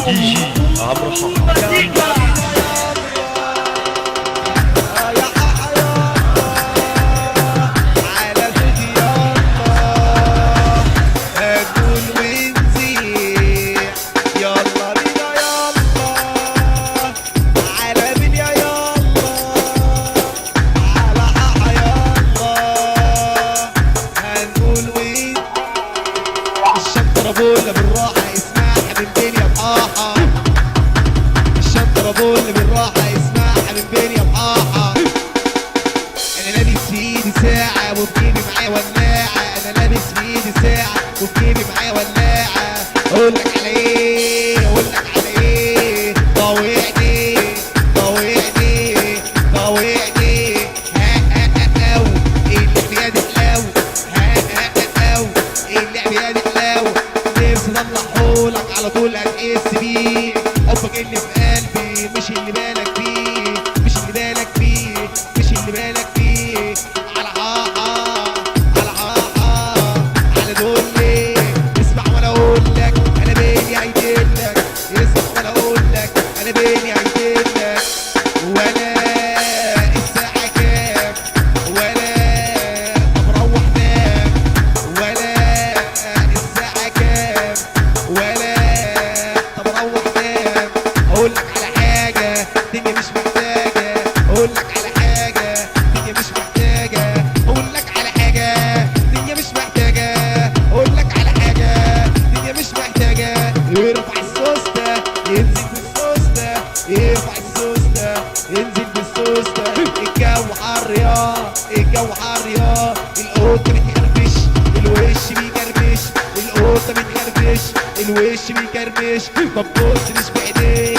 دي جي عمرو حاحة. الشنطربول بالراحة اسمعها من بين يا بحاحة. الشنطربول بالراحة اسمعها من بين يا بحاحة. أنا لابس في إيدي ساعة وفي جيبي معايا ولاعة. أنا لابس في إيدي ساعة وفي جيبي معايا ولاعة. أقولك على إيه أقولك على إيه طاوعني طاوعني طاوعني. أو اللعب يا دي حلاو. أو اللعب يا دي حلاو. نفسي اطلعهولك على طول هتحس بيه. حبك اللي في قلبي مش اللي بالك فيه. مش اللي بالك فيه مش اللي بالك فيه. على حاحة على حاحة على دول ليه. اسمع وانا اقول لك انا بيني هيدلك. اسمع وانا اقول لك انا بيني هيدلك. ولا الساعة كام ولا طب روح نام. ولا الساعة كام ولا طب روح نام. اقولك على حاجة الدنيا مش محتاجة. اقولك على حاجة الدنيا مش محتاجة. اقولك على حاجة الدنيا مش محتاجة. اقولك على حاجة الدنيا مش محتاجة. يرفع السوستة ينزل بالسوستة. يرفع السوستة ينزل بالسوستة. الجو حر يا الجو حر يا. القط بتخربش الوش بيكرمش. القطة بتخربش الوش بيكرمش. ما تبصش بعينيك